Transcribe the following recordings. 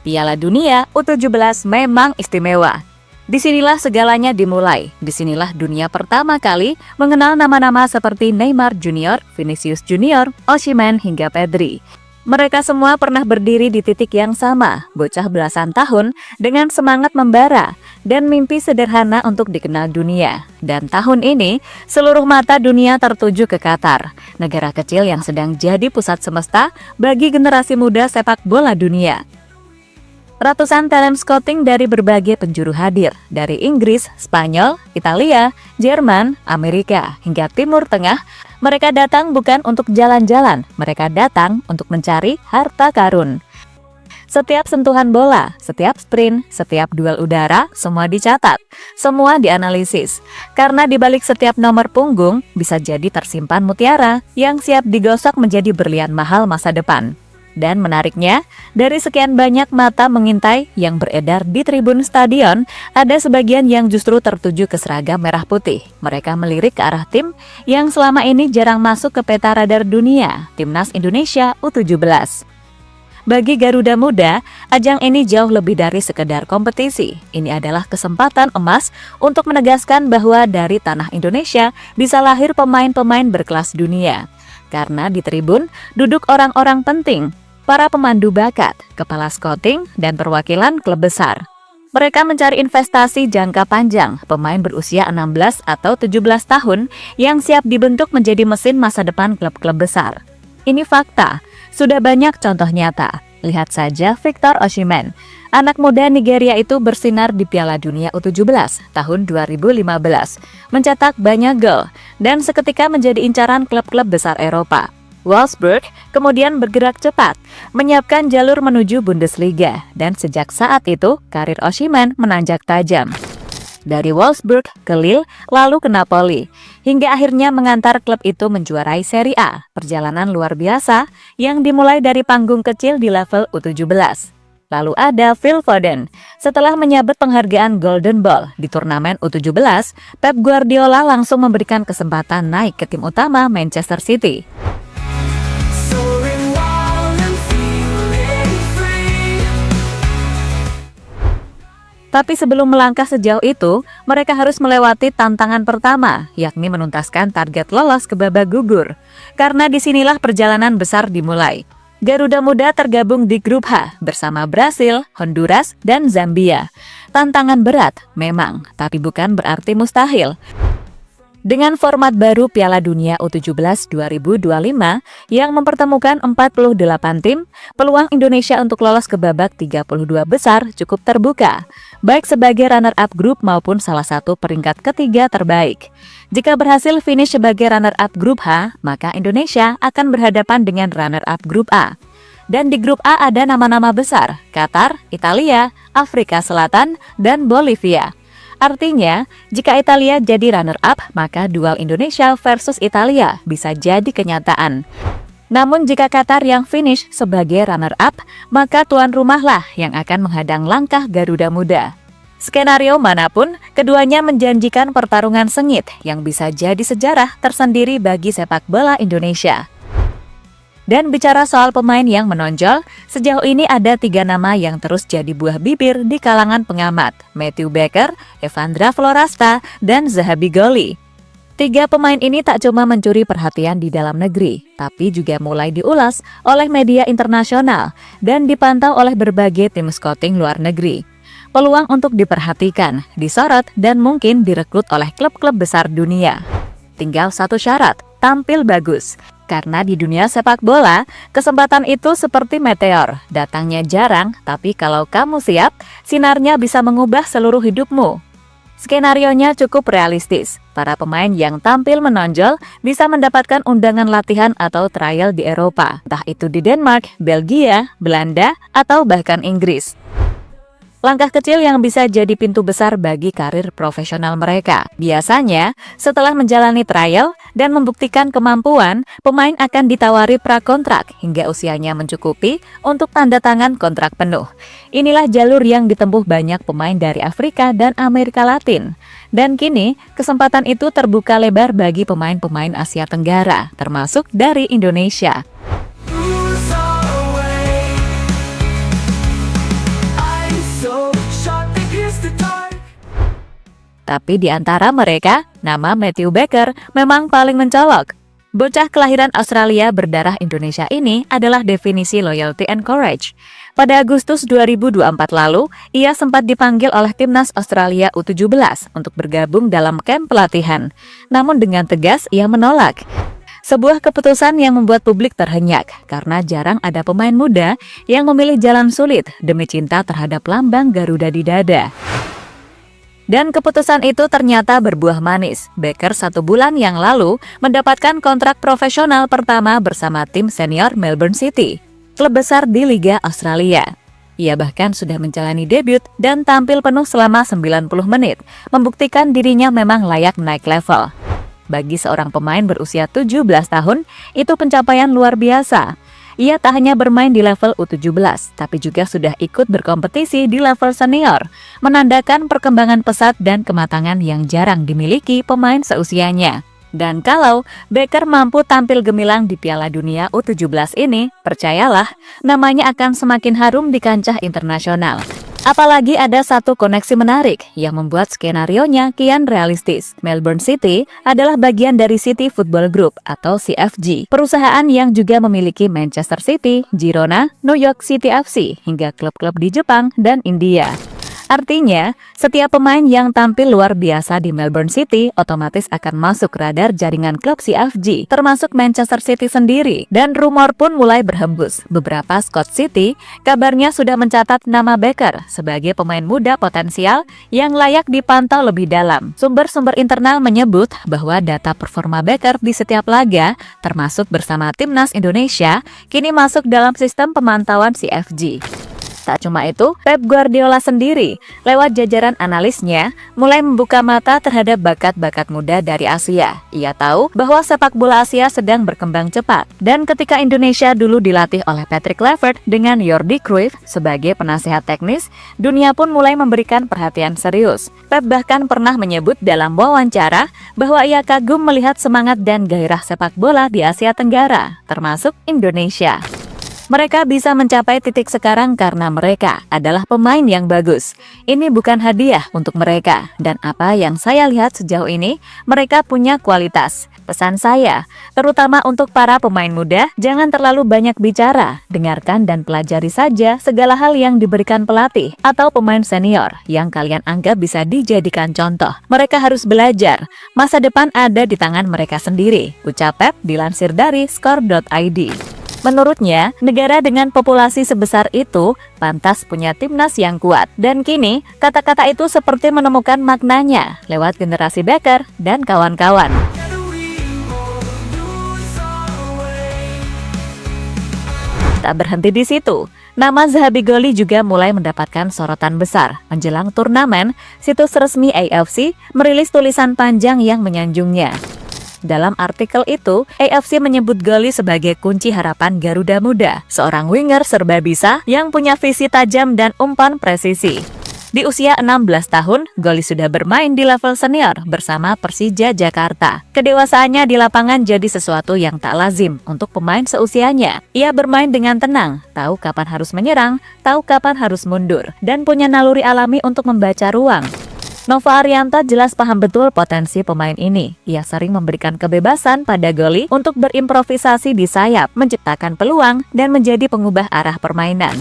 Piala Dunia U17 memang istimewa. Disinilah segalanya dimulai. Disinilah dunia pertama kali mengenal nama-nama seperti Neymar Junior, Vinicius Junior, Osimhen hingga Pedri. Mereka semua pernah berdiri di titik yang sama, bocah belasan tahun dengan semangat membara dan mimpi sederhana untuk dikenal dunia. Dan tahun ini, seluruh mata dunia tertuju ke Qatar, negara kecil yang sedang jadi pusat semesta bagi generasi muda sepak bola dunia. Ratusan talent scouting dari berbagai penjuru hadir, dari Inggris, Spanyol, Italia, Jerman, Amerika, hingga Timur Tengah. Mereka datang bukan untuk jalan-jalan, mereka datang untuk mencari harta karun. Setiap sentuhan bola, setiap sprint, setiap duel udara, semua dicatat, semua dianalisis. Karena di balik setiap nomor punggung, bisa jadi tersimpan mutiara yang siap digosok menjadi berlian mahal masa depan. Dan menariknya, dari sekian banyak mata mengintai yang beredar di tribun stadion, ada sebagian yang justru tertuju ke seragam merah putih. Mereka melirik ke arah tim yang selama ini jarang masuk ke peta radar dunia, Timnas Indonesia U17. Bagi Garuda Muda, ajang ini jauh lebih dari sekedar kompetisi. Ini adalah kesempatan emas untuk menegaskan bahwa dari tanah Indonesia bisa lahir pemain-pemain berkelas dunia. Karena di tribun duduk orang-orang penting, para pemandu bakat, kepala scouting, dan perwakilan klub besar. Mereka mencari investasi jangka panjang, pemain berusia 16 atau 17 tahun yang siap dibentuk menjadi mesin masa depan klub-klub besar. Ini fakta, sudah banyak contoh nyata. Lihat saja Victor Osimhen, anak muda Nigeria itu bersinar di Piala Dunia U17 tahun 2015, mencetak banyak gol, dan seketika menjadi incaran klub-klub besar Eropa. Wolfsburg kemudian bergerak cepat, menyiapkan jalur menuju Bundesliga, dan sejak saat itu karir Osimhen menanjak tajam. Dari Wolfsburg ke Lille, lalu ke Napoli, hingga akhirnya mengantar klub itu menjuarai Serie A, perjalanan luar biasa yang dimulai dari panggung kecil di level U17. Lalu ada Phil Foden. Setelah menyabet penghargaan Golden Ball di turnamen U17, Pep Guardiola langsung memberikan kesempatan naik ke tim utama Manchester City. Tapi sebelum melangkah sejauh itu, mereka harus melewati tantangan pertama, yakni menuntaskan target lolos ke babak gugur. Karena disinilah perjalanan besar dimulai. Garuda Muda tergabung di grup H bersama Brasil, Honduras, dan Zambia. Tantangan berat, memang, tapi bukan berarti mustahil. Dengan format baru Piala Dunia U17 2025 yang mempertemukan 48 tim, peluang Indonesia untuk lolos ke babak 32 besar cukup terbuka, baik sebagai runner-up grup maupun salah satu peringkat ketiga terbaik. Jika berhasil finish sebagai runner-up grup H, maka Indonesia akan berhadapan dengan runner-up grup A. Dan di grup A ada nama-nama besar, Qatar, Italia, Afrika Selatan, dan Bolivia. Artinya, jika Italia jadi runner-up, maka duel Indonesia versus Italia bisa jadi kenyataan. Namun jika Qatar yang finish sebagai runner-up, maka tuan rumahlah yang akan menghadang langkah Garuda Muda. Skenario manapun, keduanya menjanjikan pertarungan sengit yang bisa jadi sejarah tersendiri bagi sepak bola Indonesia. Dan bicara soal pemain yang menonjol, sejauh ini ada 3 nama yang terus jadi buah bibir di kalangan pengamat, Matthew Baker, Evandra Florasta, dan Zahabi Goli. 3 pemain ini tak cuma mencuri perhatian di dalam negeri, tapi juga mulai diulas oleh media internasional dan dipantau oleh berbagai tim scouting luar negeri. Peluang untuk diperhatikan, disorot, dan mungkin direkrut oleh klub-klub besar dunia. Tinggal satu syarat, tampil bagus. Karena di dunia sepak bola, kesempatan itu seperti meteor, datangnya jarang, tapi kalau kamu siap, sinarnya bisa mengubah seluruh hidupmu. Skenarionya cukup realistis. Para pemain yang tampil menonjol bisa mendapatkan undangan latihan atau trial di Eropa, entah itu di Denmark, Belgia, Belanda, atau bahkan Inggris. Langkah kecil yang bisa jadi pintu besar bagi karir profesional mereka. Biasanya, setelah menjalani trial dan membuktikan kemampuan, pemain akan ditawari prakontrak hingga usianya mencukupi untuk tanda tangan kontrak penuh. Inilah jalur yang ditempuh banyak pemain dari Afrika dan Amerika Latin. Dan kini, kesempatan itu terbuka lebar bagi pemain-pemain Asia Tenggara, termasuk dari Indonesia. Tapi di antara mereka, nama Matthew Baker memang paling mencolok. Bocah kelahiran Australia berdarah Indonesia ini adalah definisi loyalty and courage. Pada Agustus 2024 lalu, ia sempat dipanggil oleh timnas Australia U17 untuk bergabung dalam kamp pelatihan. Namun dengan tegas ia menolak. Sebuah keputusan yang membuat publik terhenyak karena jarang ada pemain muda yang memilih jalan sulit demi cinta terhadap lambang Garuda di dada. Dan keputusan itu ternyata berbuah manis. Baker 1 bulan yang lalu mendapatkan kontrak profesional pertama bersama tim senior Melbourne City, klub besar di Liga Australia. Ia bahkan sudah menjalani debut dan tampil penuh selama 90 menit, membuktikan dirinya memang layak naik level. Bagi seorang pemain berusia 17 tahun, itu pencapaian luar biasa. Ia tak hanya bermain di level U17, tapi juga sudah ikut berkompetisi di level senior, menandakan perkembangan pesat dan kematangan yang jarang dimiliki pemain seusianya. Dan kalau Baker mampu tampil gemilang di Piala Dunia U17 ini, percayalah, namanya akan semakin harum di kancah internasional. Apalagi ada satu koneksi menarik yang membuat skenarionya kian realistis. Melbourne City adalah bagian dari City Football Group atau CFG, perusahaan yang juga memiliki Manchester City, Girona, New York City FC, hingga klub-klub di Jepang dan India. Artinya, setiap pemain yang tampil luar biasa di Melbourne City otomatis akan masuk radar jaringan klub CFG, termasuk Manchester City sendiri. Dan rumor pun mulai berhembus. Beberapa scout City kabarnya sudah mencatat nama Baker sebagai pemain muda potensial yang layak dipantau lebih dalam. Sumber-sumber internal menyebut bahwa data performa Baker di setiap laga, termasuk bersama timnas Indonesia, kini masuk dalam sistem pemantauan CFG. Tak cuma itu, Pep Guardiola sendiri, lewat jajaran analisnya, mulai membuka mata terhadap bakat-bakat muda dari Asia. Ia tahu bahwa sepak bola Asia sedang berkembang cepat. Dan ketika Indonesia dulu dilatih oleh Patrick Kluivert dengan Jordi Cruyff sebagai penasihat teknis, dunia pun mulai memberikan perhatian serius. Pep bahkan pernah menyebut dalam wawancara bahwa ia kagum melihat semangat dan gairah sepak bola di Asia Tenggara, termasuk Indonesia. Mereka bisa mencapai titik sekarang karena mereka adalah pemain yang bagus. Ini bukan hadiah untuk mereka. Dan apa yang saya lihat sejauh ini, mereka punya kualitas. Pesan saya, terutama untuk para pemain muda, jangan terlalu banyak bicara. Dengarkan dan pelajari saja segala hal yang diberikan pelatih atau pemain senior yang kalian anggap bisa dijadikan contoh. Mereka harus belajar. Masa depan ada di tangan mereka sendiri. Ucap Pep dilansir dari skor.id. Menurutnya, negara dengan populasi sebesar itu pantas punya timnas yang kuat. Dan kini, kata-kata itu seperti menemukan maknanya lewat generasi Baker dan kawan-kawan. Tak berhenti di situ, nama Zahabi Goli juga mulai mendapatkan sorotan besar. Menjelang turnamen, situs resmi AFC merilis tulisan panjang yang menyanjungnya. Dalam artikel itu, AFC menyebut Goli sebagai kunci harapan Garuda Muda, seorang winger serba bisa yang punya visi tajam dan umpan presisi. Di usia 16 tahun, Goli sudah bermain di level senior bersama Persija Jakarta. Kedewasaannya di lapangan jadi sesuatu yang tak lazim untuk pemain seusianya. Ia bermain dengan tenang, tahu kapan harus menyerang, tahu kapan harus mundur, dan punya naluri alami untuk membaca ruang. Nova Arianto jelas paham betul potensi pemain ini. Ia sering memberikan kebebasan pada Goli untuk berimprovisasi di sayap, menciptakan peluang, dan menjadi pengubah arah permainan.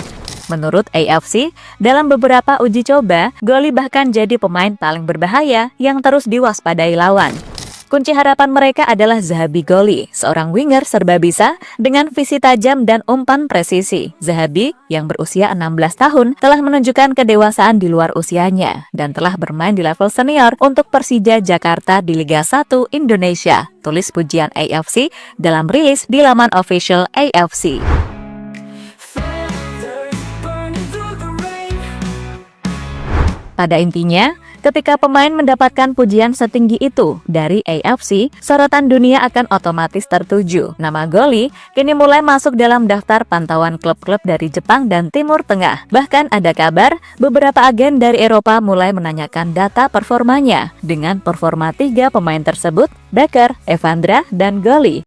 Menurut AFC, dalam beberapa uji coba, Goli bahkan jadi pemain paling berbahaya yang terus diwaspadai lawan. Kunci harapan mereka adalah Zahabi Goli, seorang winger serba bisa dengan visi tajam dan umpan presisi. Zahabi, yang berusia 16 tahun, telah menunjukkan kedewasaan di luar usianya dan telah bermain di level senior untuk Persija Jakarta di Liga 1 Indonesia. Tulis pujian AFC dalam rilis di laman official AFC. Pada intinya, ketika pemain mendapatkan pujian setinggi itu dari AFC, sorotan dunia akan otomatis tertuju. Nama Goli kini mulai masuk dalam daftar pantauan klub-klub dari Jepang dan Timur Tengah. Bahkan ada kabar beberapa agen dari Eropa mulai menanyakan data performanya. Dengan performa 3 pemain tersebut, Baker, Evandra, dan Goli,